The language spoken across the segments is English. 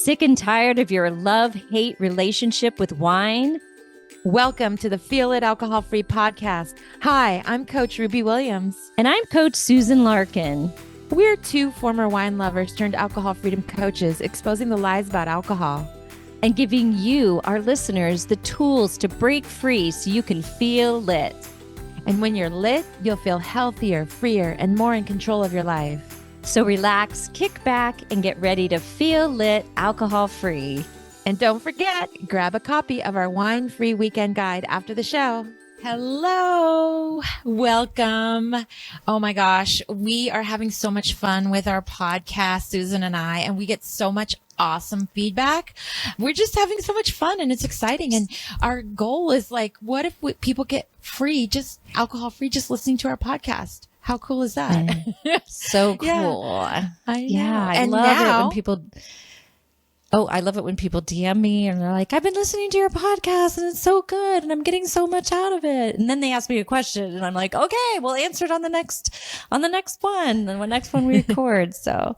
Sick and tired of your love-hate relationship with wine? Welcome to the Feel It Alcohol-Free podcast. Hi, I'm Coach Ruby Williams. And I'm Coach Susan Larkin. We're two former wine lovers turned alcohol freedom coaches, exposing the lies about alcohol. And giving you, our listeners, the tools to break free so you can feel lit. And when you're lit, you'll feel healthier, freer, and more in control of your life. So relax, kick back, and get ready to feel lit alcohol-free. And don't forget, grab a copy of our wine-free weekend guide after the show. Hello. Welcome. Oh my gosh. We are having so much fun with our podcast, Susan and I, and we get so much awesome feedback. We're just having so much fun and it's exciting. And our goal is like, what if people get free, just alcohol free, just listening to our podcast? How cool is that? So cool. Yeah, I know. Yeah, I and love now, it when people... Oh, I love it when people DM me and they're like, I've been listening to your podcast and it's so good and I'm getting so much out of it. And then they ask me a question and I'm like, okay, we'll answer it on the next one, and the next one we record. So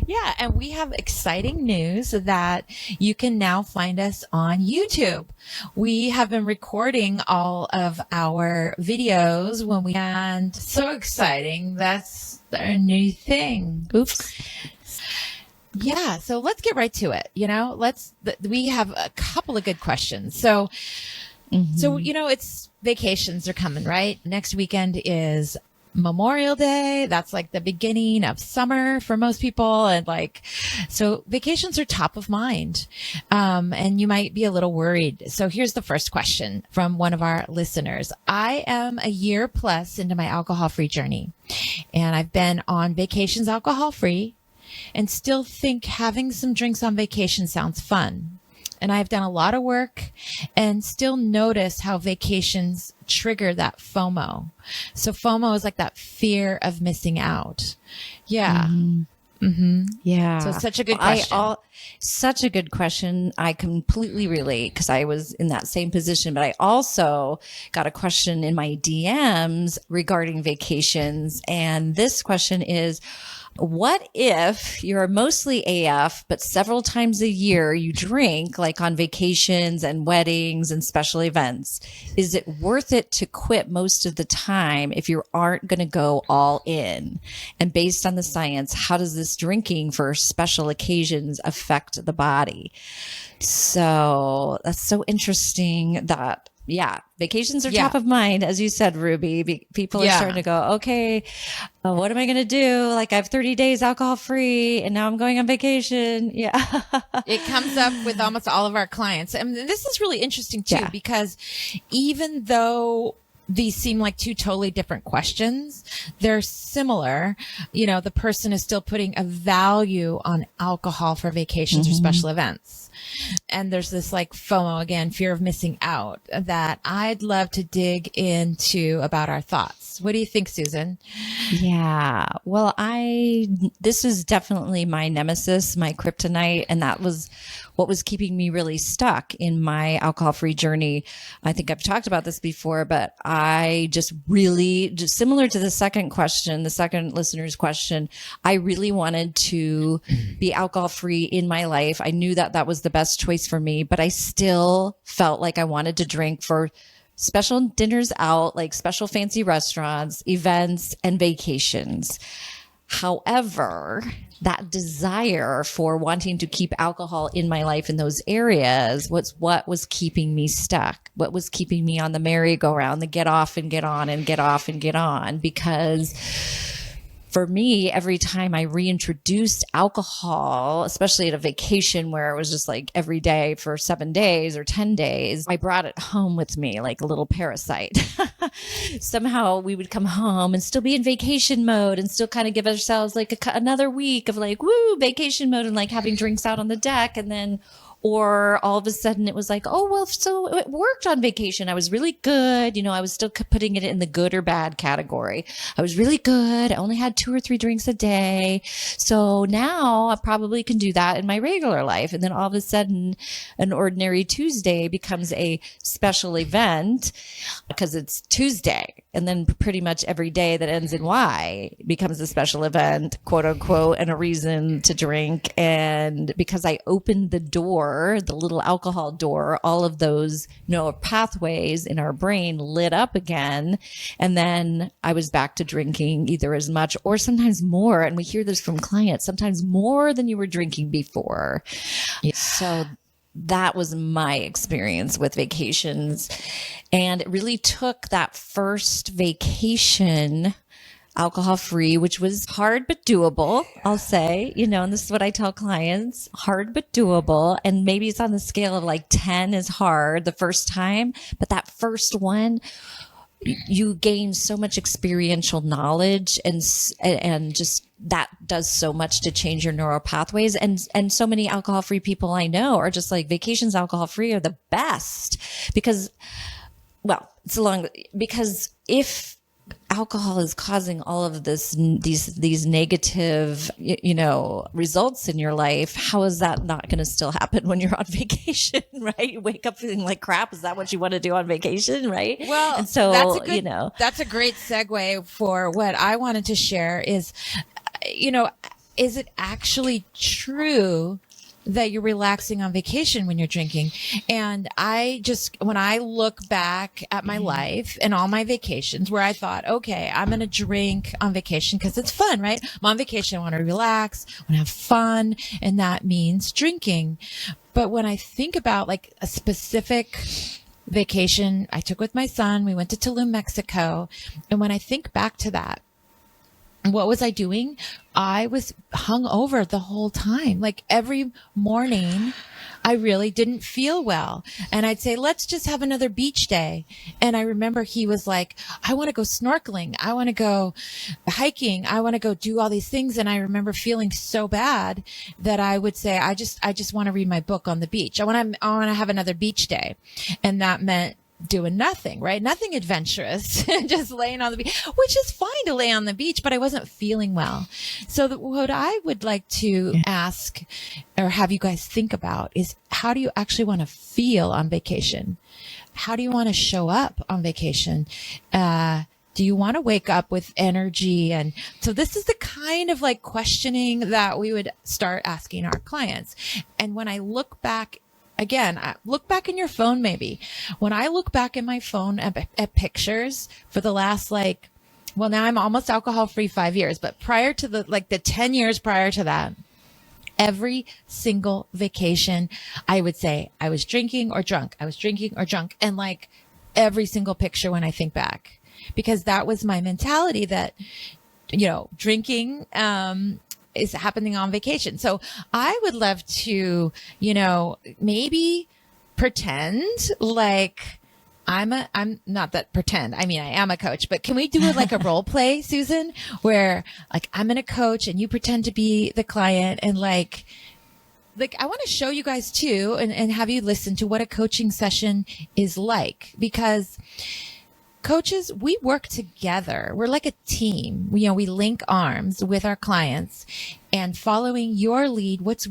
yeah. And we have exciting news that you can now find us on YouTube. We have been recording all of our videos and so exciting. That's our new thing. oops. Yeah. So let's get right to it. We have a couple of good questions. So, it's vacations are coming, right? Next weekend is Memorial Day. That's like the beginning of summer for most people. And so vacations are top of mind. And you might be a little worried. So here's the first question from one of our listeners. I am a year plus into my alcohol-free journey, and I've been on vacations alcohol-free and still think having some drinks on vacation sounds fun. And I've done a lot of work and still notice how vacations trigger that FOMO. So FOMO is like that fear of missing out. Yeah. Yeah. So it's such a good question. Such a good question. I completely relate because I was in that same position, but I also got a question in my DMs regarding vacations. And this question is, what if you're mostly AF, but several times a year you drink, like on vacations and weddings and special events? Is it worth it to quit most of the time if you aren't going to go all in? And based on the science, how does this drinking for special occasions affect the body? So that's so interesting that vacations are top of mind, as you said, Ruby. People are starting to go, okay, what am I going to do? Like, I have 30 days alcohol free and now I'm going on vacation. Yeah. It comes up with almost all of our clients. And this is really interesting too, because even though these seem like two totally different questions, they're similar. The person is still putting a value on alcohol for vacations or special events. And there's this FOMO again, fear of missing out, that I'd love to dig into about our thoughts. What do you think, Susan? Yeah. Well, this is definitely my nemesis, my kryptonite. And that was what was keeping me really stuck in my alcohol-free journey. I think I've talked about this before, but I just similar to the second listener's question, I really wanted to be alcohol-free in my life. I knew that was the best choice for me, but I still felt like I wanted to drink for special dinners out, like special fancy restaurants, events, and vacations. However, that desire for wanting to keep alcohol in my life in those areas was what was keeping me stuck, what was keeping me on the merry-go-round, the get off and get on and get off and get on. Because for me, every time I reintroduced alcohol, especially at a vacation where it was just like every day for 7 days or 10 days, I brought it home with me like a little parasite. Somehow we would come home and still be in vacation mode and still kind of give ourselves like another week of like, woo, vacation mode and like having drinks out on the deck. And then Or all of a sudden it was like, oh, well, so it worked on vacation. I was really good. I was still putting it in the good or bad category. I was really good. I only had 2 or 3 drinks a day. So now I probably can do that in my regular life. And then all of a sudden an ordinary Tuesday becomes a special event because it's Tuesday. And then pretty much every day that ends in Y becomes a special event, quote unquote, and a reason to drink. And because I opened the door, the little alcohol door, all of those, pathways in our brain lit up again. And then I was back to drinking either as much or sometimes more. And we hear this from clients, sometimes more than you were drinking before. Yeah. So that was my experience with vacations. And it really took that first vacation alcohol free, which was hard but doable, I'll say, and this is what I tell clients, hard but doable. And maybe it's on the scale of like 10 is hard the first time, but that first one, you gain so much experiential knowledge and just that does so much to change your neural pathways. And so many alcohol free people I know are just like, vacations alcohol free are the best because if alcohol is causing all of these negative, results in your life, how is that not going to still happen when you're on vacation, right? You wake up feeling like crap. Is that what you want to do on vacation, right? Well, and so, that's a great segue for what I wanted to share is, is it actually true that you're relaxing on vacation when you're drinking? And when I look back at my life and all my vacations where I thought, okay, I'm going to drink on vacation because it's fun, right? I'm on vacation. I want to relax, I want to have fun. And that means drinking. But when I think about like a specific vacation I took with my son, we went to Tulum, Mexico. And when I think back to that, what was I doing? I was hungover the whole time. Like every morning, I really didn't feel well. And I'd say, let's just have another beach day. And I remember he was like, I want to go snorkeling. I want to go hiking. I want to go do all these things. And I remember feeling so bad that I would say, I just want to read my book on the beach. I want to have another beach day. And that meant doing nothing, right? Nothing adventurous, just laying on the beach, which is fine to lay on the beach, but I wasn't feeling well. So what I would like to ask or have you guys think about is, how do you actually want to feel on vacation? How do you want to show up on vacation? Do you want to wake up with energy? And so this is the kind of like questioning that we would start asking our clients. And when I look back, again, look back in your phone, maybe. When I look back in my phone at pictures for the last now I'm almost alcohol free 5 years, but prior to the 10 years prior to that, every single vacation, I would say I was drinking or drunk. I was drinking or drunk. And like every single picture when I think back, because that was my mentality that, drinking, is happening on vacation. So I would love to, maybe pretend like I'm not that pretend. I mean, I am a coach, but can we do it like a role play, Susan, where like I'm in a coach and you pretend to be the client and like I want to show you guys too and have you listen to what a coaching session is like, because coaches, we work together. We're like a team. We link arms with our clients and following your lead. What's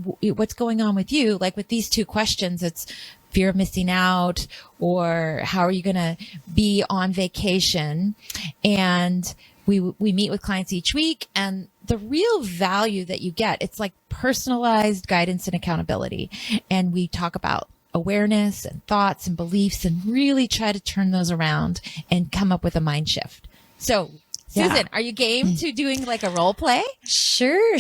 going on with you? Like with these 2 questions, it's fear of missing out or how are you going to be on vacation? And we meet with clients each week, and the real value that you get, it's like personalized guidance and accountability. And we talk about awareness and thoughts and beliefs and really try to turn those around and come up with a mind shift. So Susan, are you game to doing like a role play? Sure.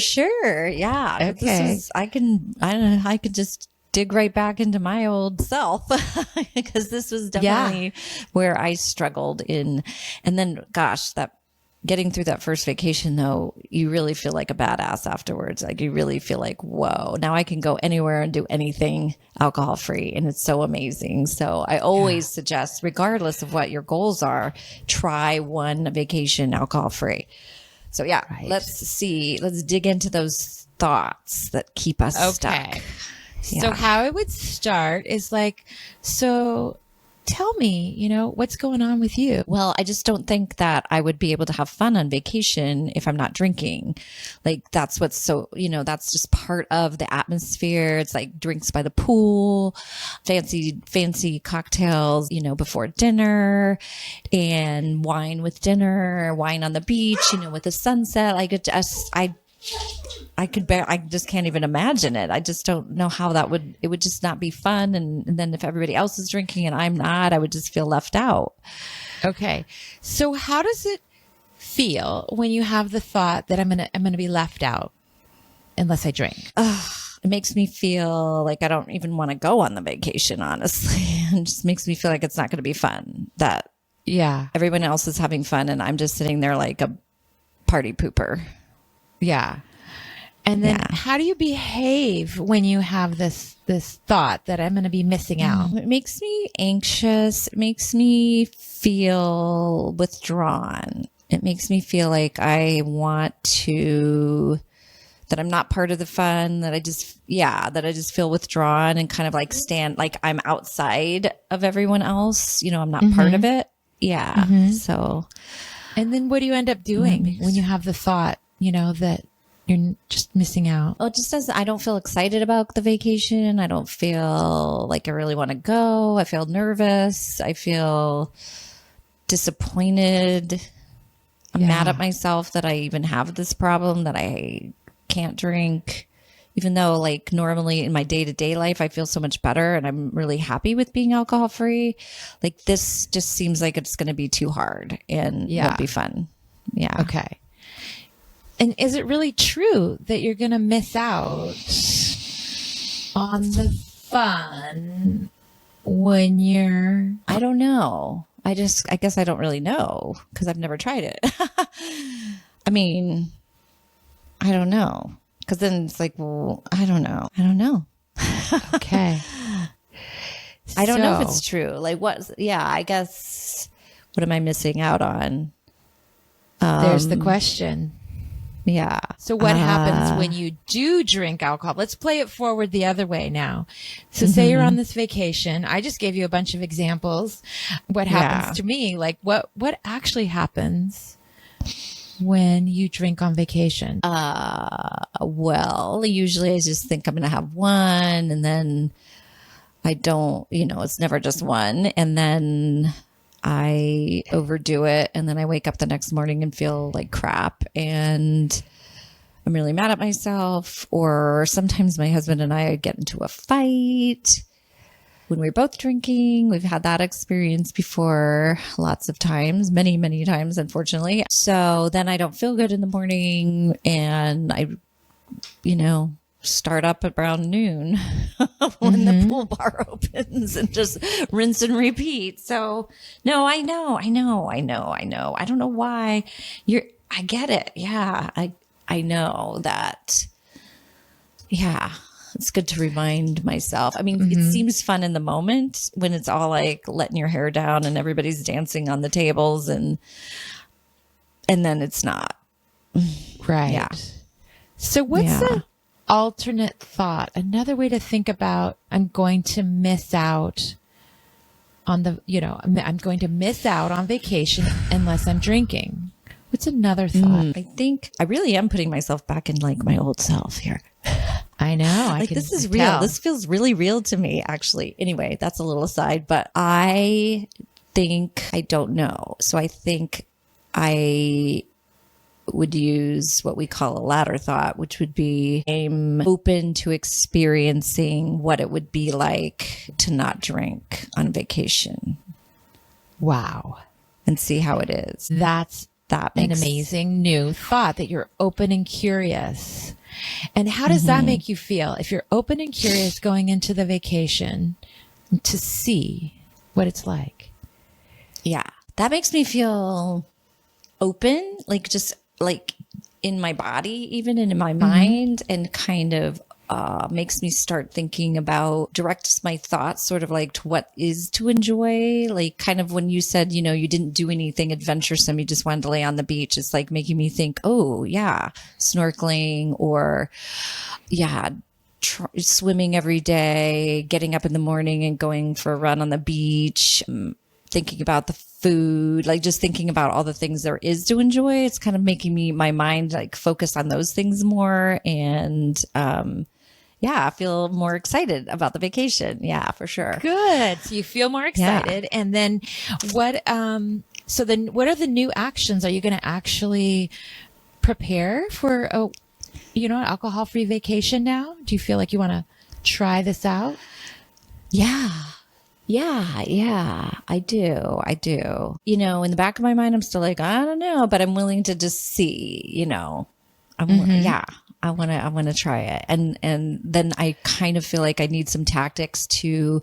Yeah. Okay. I could just dig right back into my old self because this was definitely where I struggled in. And then gosh, getting through that first vacation though, you really feel like a badass afterwards. Like you really feel like, whoa, now I can go anywhere and do anything alcohol free. And it's so amazing. So I always suggest, regardless of what your goals are, try one vacation alcohol free. So let's dig into those thoughts that keep us stuck. So how I would start is like, so tell me, what's going on with you? Well, I just don't think that I would be able to have fun on vacation if I'm not drinking. Like that's what's so, that's just part of the atmosphere. It's like drinks by the pool, fancy cocktails, before dinner, and wine with dinner, wine on the beach, with the sunset. I just can't even imagine it. I just don't know how it would just not be fun. And then if everybody else is drinking and I'm not, I would just feel left out. Okay. So how does it feel when you have the thought that I'm going to be left out unless I drink? It makes me feel like I don't even want to go on the vacation, honestly. It just makes me feel like it's not going to be fun, that everyone else is having fun and I'm just sitting there like a party pooper. Yeah. And then how do you behave when you have this thought that I'm going to be missing out? It makes me anxious. It makes me feel withdrawn. It makes me feel like that I'm not part of the fun, that I just feel withdrawn and kind of like like I'm outside of everyone else. I'm not part of it. Yeah. So. And then what do you end up doing when you have the thought, that you're just missing out? Well, it just does. I don't feel excited about the vacation. I don't feel like I really want to go. I feel nervous. I feel disappointed. I'm mad at myself that I even have this problem, that I can't drink, even though like normally in my day-to-day life, I feel so much better and I'm really happy with being alcohol free. Like this just seems like it's going to be too hard and won't be fun. Yeah. Okay. And is it really true that you're going to miss out on the fun when you're... I don't know. I guess I don't really know because I've never tried it. I mean, I don't know. Because then it's like, well, I don't know. Okay. I don't know if it's true. Like I guess, what am I missing out on? There's the question. Yeah. So what happens when you do drink alcohol? Let's play it forward the other way now. So say you're on this vacation. I just gave you a bunch of examples. What happens to me? Like what actually happens when you drink on vacation? Well, usually I just think I'm going to have one and then I don't, it's never just one. And then I overdo it and then I wake up the next morning and feel like crap and I'm really mad at myself. Or sometimes my husband and I get into a fight when we're both drinking. We've had that experience before lots of times, many, many times, unfortunately. So then I don't feel good in the morning and I, start up at around noon when the pool bar opens and just rinse and repeat. So no, I know. I don't know why I get it. Yeah. I know that. Yeah. It's good to remind myself. I mean, it seems fun in the moment when it's all like letting your hair down and everybody's dancing on the tables and then it's not. Right. Yeah. So what's the alternate thought? Another way to think about, I'm going to miss out on I'm going to miss out on vacation unless I'm drinking. What's another thought? I think I really am putting myself back in like my old self here. I know. This is real. This feels really real to me, actually. Anyway, that's a little aside, but I think I don't know. So I think I would use what we call a ladder thought, which would be I'm open to experiencing what it would be like to not drink on vacation. Wow. And see how it is. That's an amazing new thought, that you're open and curious. And how does that make you feel if you're open and curious going into the vacation to see what it's like? Yeah, that makes me feel open, like just like in my body, even and in my mind, and kind of makes me start thinking about, directs my thoughts sort of like to what is to enjoy. Like kind of when you said, you didn't do anything adventuresome, you just wanted to lay on the beach. It's like making me think, oh yeah, snorkeling or swimming every day, getting up in the morning and going for a run on the beach, thinking about the food, like just thinking about all the things there is to enjoy. It's kind of making my mind like focus on those things more. And, I feel more excited about the vacation. Yeah, for sure. Good. So you feel more excited. Yeah. And then what are the new actions? Are you going to actually prepare for an alcohol-free vacation now? Do you feel like you want to try this out? Yeah, I do. In the back of my mind, I'm still like, I don't know, but I'm willing to just see, I want to try it. And then I kind of feel like I need some tactics to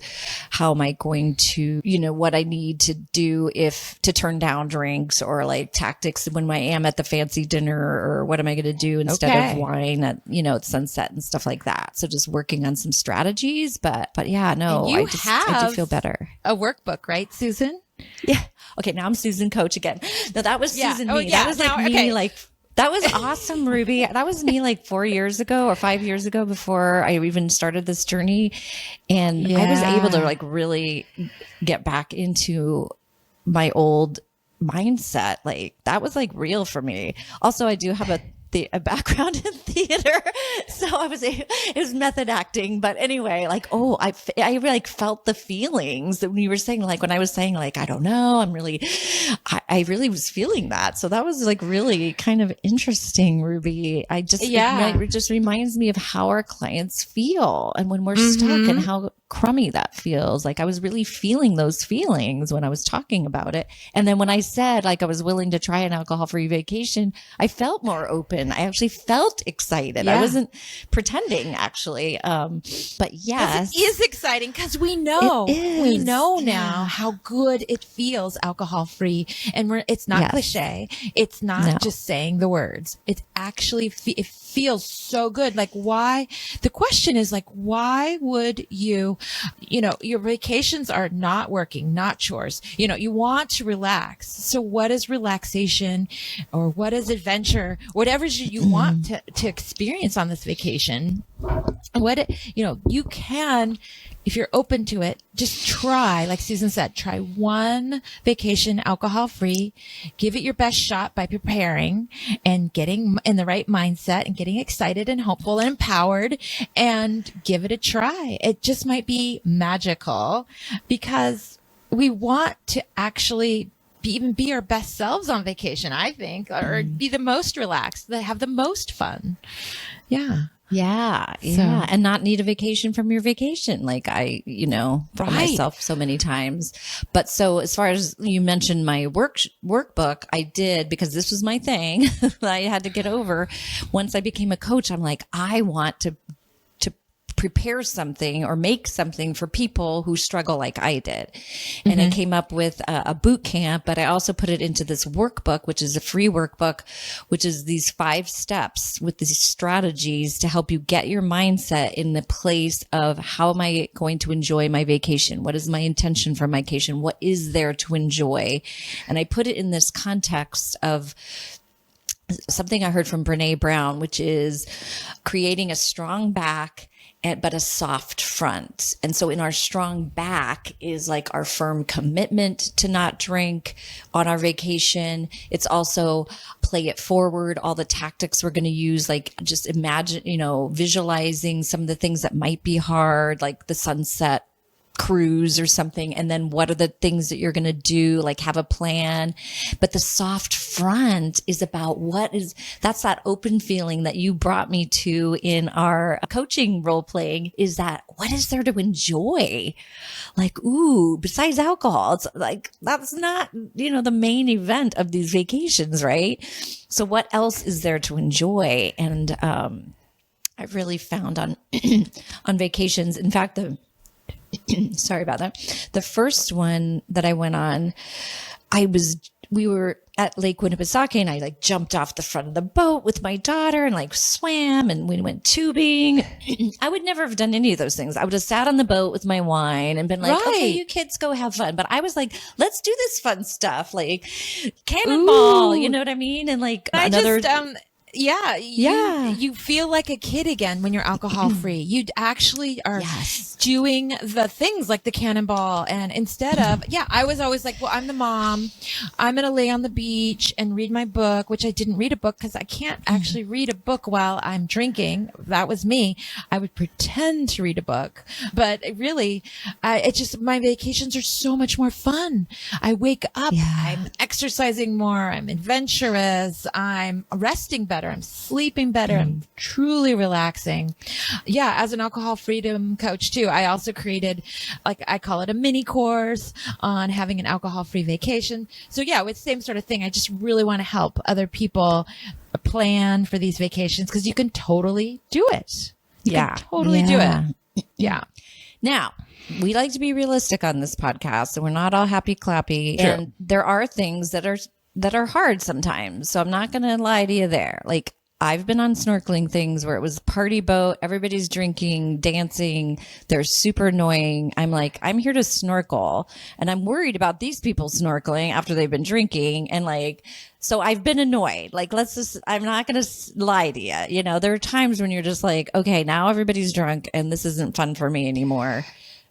how am I going to, what I need to do to turn down drinks, or like tactics when I am at the fancy dinner, or what am I going to do instead of wine at, at sunset and stuff like that. So just working on some strategies, but yeah, no, I do feel better. A workbook, right, Susan? Yeah. Okay. Now I'm Susan Coach again. No, that was Susan me. Yeah. That was like me, like, that was awesome, Ruby. That was me like 4 years ago or 5 years ago, before I even started this journey. And I was able to like really get back into my old mindset. Like that was like real for me. Also, I do have a background in theater. So it was method acting. But anyway, like, I like felt the feelings that when you were saying, like, when I was saying, like, I don't know, I really was feeling that. So that was like really kind of interesting, Ruby. It just reminds me of how our clients feel and when we're stuck and how crummy that feels. Like I was really feeling those feelings when I was talking about it. And then when I said like I was willing to try an alcohol-free vacation, I felt more open. I actually felt excited. I wasn't pretending actually. But yes. It is exciting because we know now how good it feels alcohol-free. And it's not cliche. It's not just saying the words. It's actually, it feels so good. Like why? The question is like, why would your vacations are not working, not chores. You want to relax. So what is relaxation, or what is adventure, whatever you want to experience on this vacation? You can, if you're open to it, just try, like Susan said, try one vacation alcohol free, give it your best shot by preparing and getting in the right mindset and getting excited and hopeful and empowered, and give it a try. It just might be magical, because we want to actually be our best selves on vacation, I think, or be the most relaxed, have the most fun. Yeah. Yeah. And not need a vacation from your vacation. Like I, brought myself so many times. But so as far as you mentioned my workbook, I did, because this was my thing that I had to get over. Once I became a coach, I'm like, I want to prepare something or make something for people who struggle like I did. And I came up with a boot camp, but I also put it into this workbook, which is a free workbook, which is these 5 steps with these strategies to help you get your mindset in the place of how am I going to enjoy my vacation? What is my intention for my vacation? What is there to enjoy? And I put it in this context of something I heard from Brene Brown, which is creating a strong back but a soft front. And so in our strong back is like our firm commitment to not drink on our vacation. It's also play it forward, all the tactics we're going to use, like just imagine, visualizing some of the things that might be hard, like the sunset cruise or something. And then what are the things that you're going to do? Like have a plan. But the soft front is about that's that open feeling that you brought me to in our coaching role playing, is that what is there to enjoy? Like, besides alcohol, it's like, that's not, the main event of these vacations, right? So what else is there to enjoy? And, I've really found on vacations, in fact, sorry about that. The first one that I went on, we were at Lake Winnipesaukee, and I like jumped off the front of the boat with my daughter and like swam, and we went tubing. I would never have done any of those things. I would have sat on the boat with my wine and been like, okay, you kids go have fun. But I was like, let's do this fun stuff, like cannonball, you know what I mean? And like You feel like a kid again when you're alcohol free. You actually are doing the things like the cannonball. And instead of, I was always like, well, I'm the mom. I'm going to lay on the beach and read my book, which I didn't read a book because I can't actually read a book while I'm drinking. That was me. I would pretend to read a book, but really, it's just, my vacations are so much more fun. I wake up, I'm exercising more, I'm adventurous, I'm resting better, I'm sleeping better, I'm truly relaxing. Yeah, as an alcohol freedom coach too, I also created, like, I call it a mini course on having an alcohol free vacation. So yeah, it's the same sort of thing. I just really want to help other people plan for these vacations because you can totally do it. You can totally do it. Yeah. Now, we like to be realistic on this podcast, and we're not all happy clappy. True. And there are things that are hard sometimes. So I'm not going to lie to you there. Like, I've been on snorkeling things where it was party boat, everybody's drinking, dancing, they're super annoying. I'm like, I'm here to snorkel, and I'm worried about these people snorkeling after they've been drinking. And like, so I've been annoyed. Like, I'm not going to lie to you. You know, there are times when you're just like, okay, now everybody's drunk and this isn't fun for me anymore.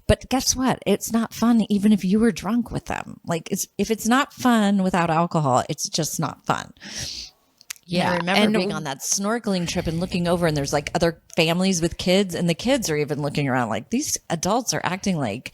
But guess what? It's not fun even if you were drunk with them. Like, if it's not fun without alcohol, it's just not fun. Yeah. I remember being on that snorkeling trip and looking over, and there's like other families with kids, and the kids are even looking around like, these adults are acting like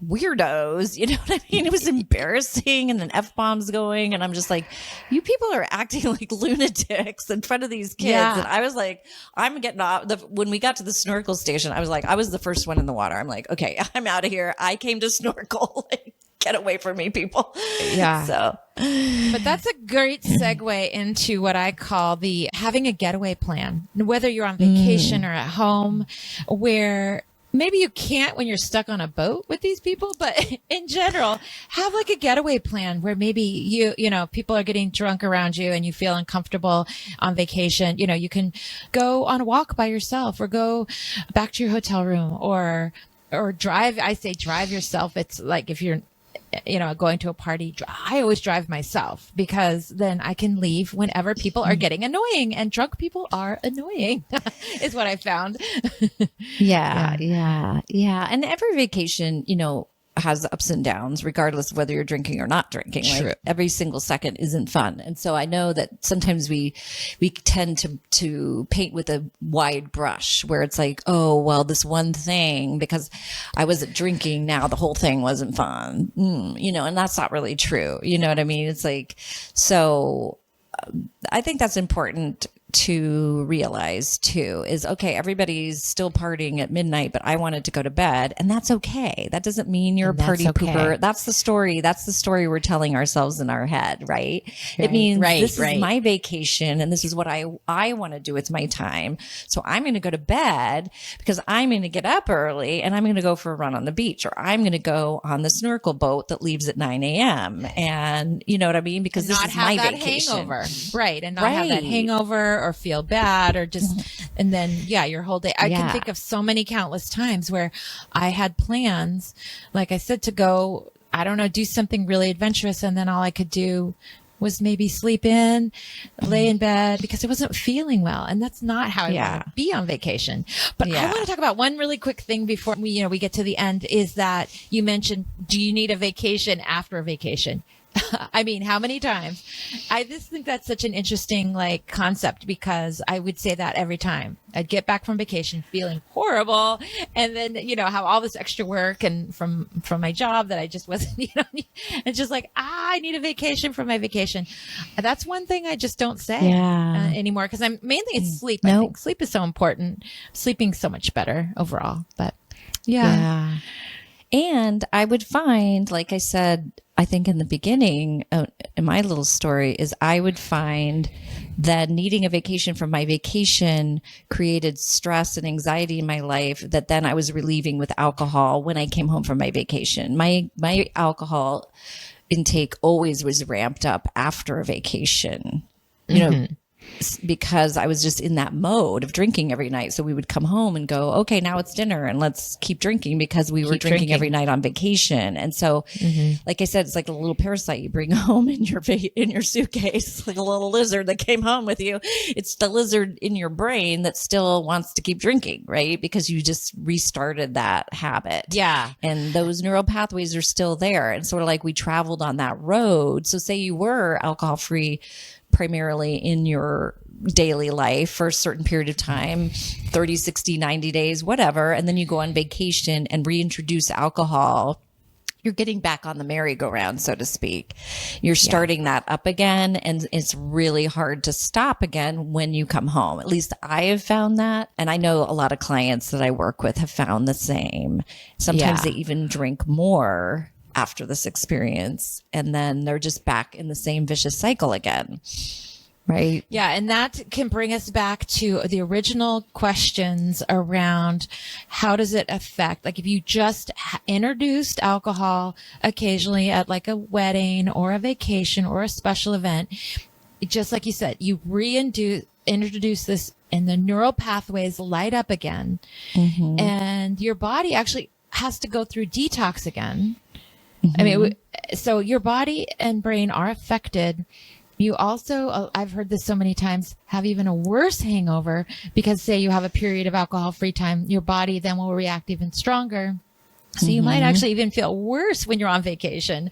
weirdos. You know what I mean? It was embarrassing, and then F-bombs going, and I'm just like, you people are acting like lunatics in front of these kids. And I was like, I'm getting off. When we got to the snorkel station, I was like, I was the first one in the water. I'm like, okay, I'm out of here. I came to snorkel. Like, get away from me, people. Yeah. So, but that's a great segue into what I call the having a getaway plan, whether you're on vacation or at home, where maybe you can't when you're stuck on a boat with these people, but in general, have like a getaway plan where maybe you know, people are getting drunk around you and you feel uncomfortable on vacation. You know, you can go on a walk by yourself or go back to your hotel room or drive. I say drive yourself. It's like if you're, you know, going to a party, I always drive myself because then I can leave whenever people are getting annoying, and drunk people are annoying is what I found. Yeah. And every vacation, you know, has ups and downs, regardless of whether you're drinking or not drinking. Like, every single second isn't fun. And so I know that sometimes we tend to paint with a wide brush where it's like, oh, well, this one thing, because I wasn't drinking, now the whole thing wasn't fun. You know, and that's not really true. You know what I mean? It's like, so I think that's important to realize too, is okay, everybody's still partying at midnight, but I wanted to go to bed, and that's okay. That doesn't mean you're a party pooper. That's the story. That's the story we're telling ourselves in our head, right? It means this is my vacation, and this is what I want to do with my time. So I'm going to go to bed because I'm going to get up early, and I'm going to go for a run on the beach, or I'm going to go on the snorkel boat that leaves at 9 a.m. And you know what I mean? Because this is my vacation. Hangover. Right. And not have that hangover or feel bad or just, and then, your whole day. I can think of so many countless times where I had plans, like I said, to go, I don't know, do something really adventurous. And then all I could do was maybe sleep in, lay in bed because I wasn't feeling well. And that's not how I want to be on vacation. But I want to talk about one really quick thing before we get to the end, is that you mentioned, do you need a vacation after a vacation? I mean, how many times? I just think that's such an interesting concept, because I would say that every time I'd get back from vacation feeling horrible, and then have all this extra work and from my job that I just wasn't it's just like, I need a vacation from my vacation. That's one thing I just don't say anymore, because I'm mainly it's sleep. I think sleep is so important. Sleeping so much better overall, but and I would find, like I said, I think in the beginning, in my little story, is I would find that needing a vacation from my vacation created stress and anxiety in my life that then I was relieving with alcohol when I came home from my vacation. My alcohol intake always was ramped up after a vacation. You know, because I was just in that mode of drinking every night. So we would come home and go, okay, now it's dinner and let's keep drinking, because we were drinking every night on vacation. And so, like I said, it's like a little parasite you bring home in your suitcase, like a little lizard that came home with you. It's the lizard in your brain that still wants to keep drinking, right? Because you just restarted that habit. Yeah. And those neural pathways are still there. And sort of like we traveled on that road. So say you were alcohol free primarily in your daily life for a certain period of time, 30, 60, 90 days, whatever. And then you go on vacation and reintroduce alcohol. You're getting back on the merry-go-round, so to speak. You're starting that up again. And it's really hard to stop again when you come home. At least I have found that. And I know a lot of clients that I work with have found the same. Sometimes they even drink more after this experience, and then they're just back in the same vicious cycle again. Right. Yeah. And that can bring us back to the original questions around how does it affect, like if you just introduced alcohol occasionally at like a wedding or a vacation or a special event, just like you said, you introduce this and the neural pathways light up again, and your body actually has to go through detox again. I mean, so your body and brain are affected. You also, I've heard this so many times, have even a worse hangover because say you have a period of alcohol free time, your body then will react even stronger. So you might actually even feel worse when you're on vacation.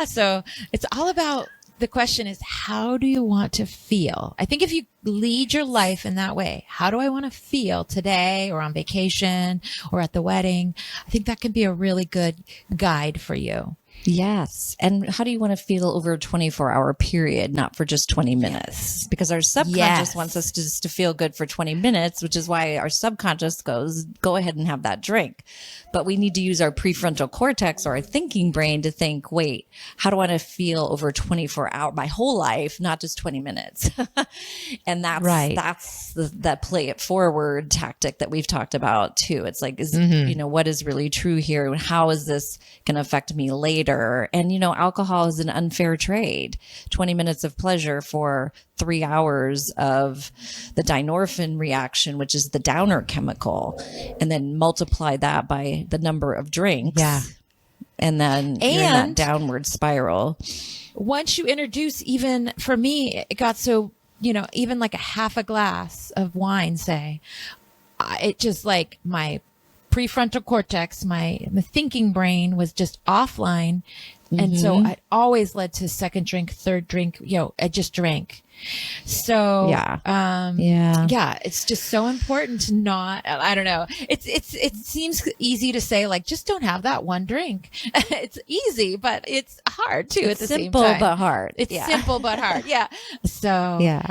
So it's all about, the question is, how do you want to feel? I think if you lead your life in that way, how do I want to feel today or on vacation or at the wedding? I think that can be a really good guide for you. Yes. And how do you want to feel over a 24-hour period, not for just 20 minutes? Because our subconscious wants us to feel good for 20 minutes, which is why our subconscious goes, go ahead and have that drink. But we need to use our prefrontal cortex or our thinking brain to think, wait, how do I want to feel over 24 hours, my whole life, not just 20 minutes? And that's that play it forward tactic that we've talked about too. It's like, what is really true here? How is this going to affect me later? And, alcohol is an unfair trade. 20 minutes of pleasure for 3 hours of the dynorphin reaction, which is the downer chemical, and then multiply that by the number of drinks. Yeah. And then you're in that downward spiral. Once you introduce, even for me, it got so, even like a half a glass of wine, say, it just like my prefrontal cortex, my thinking brain was just offline. And so I always led to second drink, third drink, I just drank. So, it's just so important to not, I don't know. It seems easy to say, like, just don't have that one drink. It's easy, but it's hard too at the same time. Simple but hard. It's simple but hard. Yeah. So,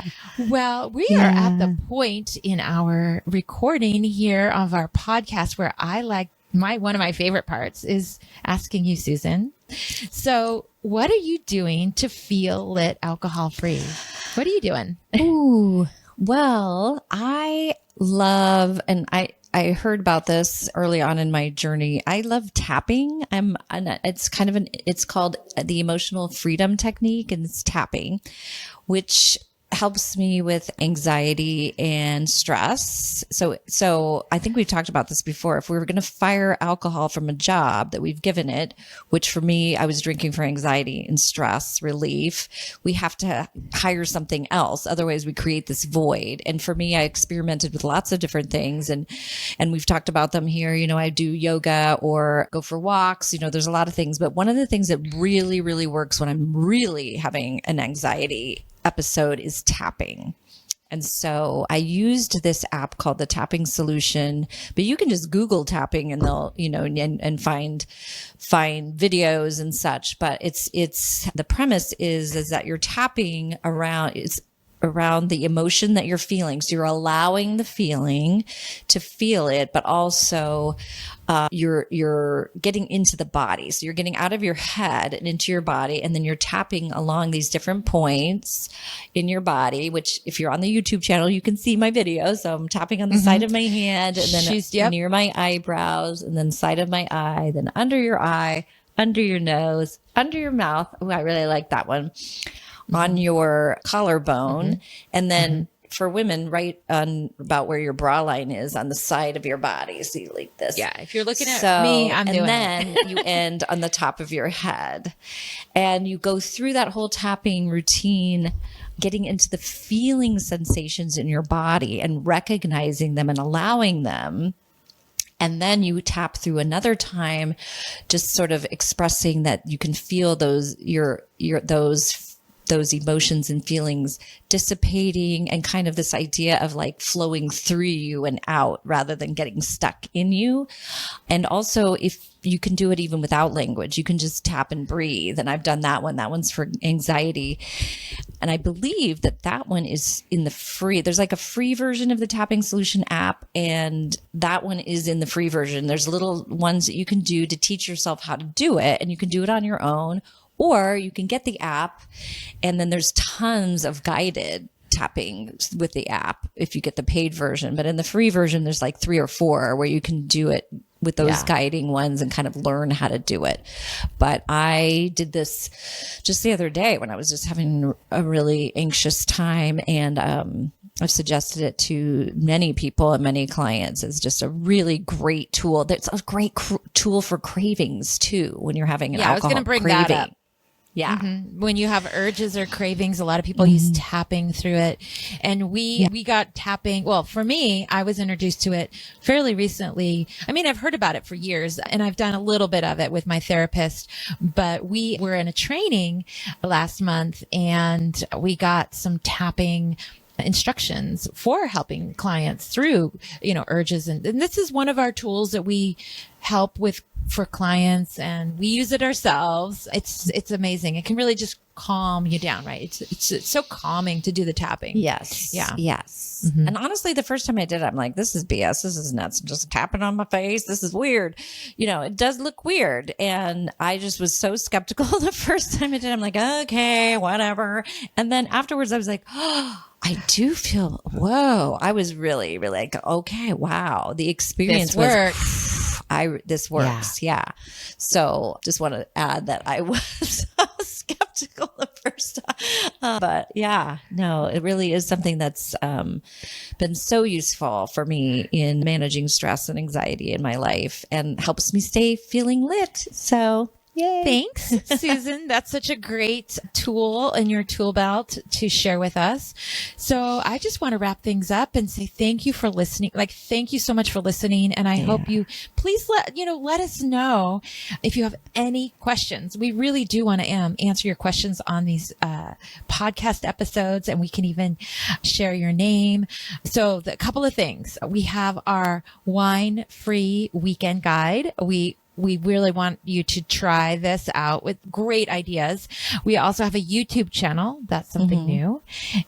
well, we are at the point in our recording here of our podcast where I like one of my favorite parts is asking you, Susan. So what are you doing to feel lit alcohol free? What are you doing? Ooh, well, I love, and I heard about this early on in my journey. I love tapping. It's called the emotional freedom technique, and it's tapping, which helps me with anxiety and stress. So I think we've talked about this before. If we were going to fire alcohol from a job that we've given it, which for me, I was drinking for anxiety and stress relief, we have to hire something else. Otherwise we create this void. And for me, I experimented with lots of different things, and we've talked about them here. I do yoga or go for walks. There's a lot of things, but one of the things that really, really works when I'm really having an anxiety episode is tapping. And so I used this app called the Tapping Solution, but you can just Google tapping and they'll, and find videos and such. But it's the premise is that you're tapping around the emotion that you're feeling. So you're allowing the feeling to feel it, but also you're getting into the body. So you're getting out of your head and into your body, and then you're tapping along these different points in your body, which if you're on the YouTube channel, you can see my video. So I'm tapping on the side of my hand, and then near my eyebrows, and then side of my eye, then under your eye, under your nose, under your mouth. Oh, I really like that one. on your collarbone, and then for women, right on about where your bra line is on the side of your body. So you like this. Yeah. If you're looking at me, I'm doing it. And then you end on the top of your head. And you go through that whole tapping routine, getting into the feeling sensations in your body and recognizing them and allowing them. And then you tap through another time, just sort of expressing that you can feel those those emotions and feelings dissipating, and kind of this idea of like flowing through you and out rather than getting stuck in you. And also, if you can do it even without language, you can just tap and breathe. And I've done that one. That one's for anxiety. And I believe that one is in the free, there's like a free version of the Tapping Solution app. And that one is in the free version. There's little ones that you can do to teach yourself how to do it. And you can do it on your own, or you can get the app, and then there's tons of guided tapping with the app if you get the paid version. But in the free version, there's like 3 or 4 where you can do it with those guiding ones and kind of learn how to do it. But I did this just the other day when I was just having a really anxious time, and I've suggested it to many people and many clients. It's just a really great tool. It's a great tool for cravings too, when you're having an alcohol I was going to bring craving. that up. Yeah. When you have urges or cravings, a lot of people use tapping through it. And we got tapping. Well, for me, I was introduced to it fairly recently. I mean, I've heard about it for years, and I've done a little bit of it with my therapist, but we were in a training last month, and we got some tapping instructions for helping clients through, urges. And this is one of our tools that we help with for clients, and we use it ourselves. It's amazing. It can really just calm you down, right? It's so calming to do the tapping. Yes. Yeah. Yes. And honestly, the first time I did it, I'm like, this is BS. This is nuts. I'm just tapping on my face. This is weird. It does look weird. And I just was so skeptical the first time I did it. I'm like, okay, whatever. And then afterwards I was like, oh, I do feel, whoa. I was really, really like, okay, wow. The experience this works. Yeah. So just want to add that I was skeptical the first time. But yeah, no, it really is something that's been so useful for me in managing stress and anxiety in my life, and helps me stay feeling lit. So yay. Thanks, Susan. That's such a great tool in your tool belt to share with us. So I just want to wrap things up and say thank you for listening. Thank you so much for listening. And I hope you please let us know if you have any questions. We really do want to answer your questions on these podcast episodes, and we can even share your name. So a couple of things. We have our wine-free weekend guide. We really want you to try this out with great ideas. We also have a YouTube channel. That's something new.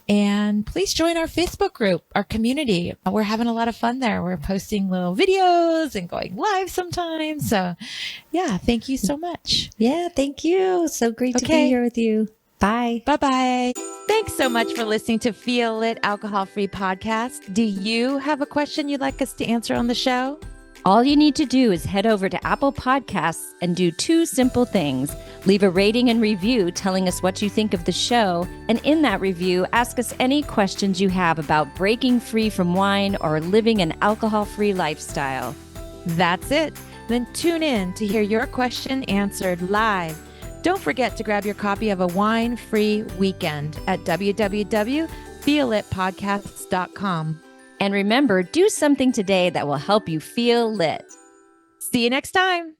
And please join our Facebook group, our community. We're having a lot of fun there. We're posting little videos and going live sometimes. So yeah, thank you so much. Yeah, thank you. So great to be here with you. Bye. Bye-bye. Thanks so much for listening to Feel Lit Alcohol Free Podcast. Do you have a question you'd like us to answer on the show? All you need to do is head over to Apple Podcasts and do 2 simple things. Leave a rating and review telling us what you think of the show. And in that review, ask us any questions you have about breaking free from wine or living an alcohol-free lifestyle. That's it. Then tune in to hear your question answered live. Don't forget to grab your copy of A Wine-Free Weekend at www.feelitpodcasts.com. And remember, do something today that will help you feel lit. See you next time.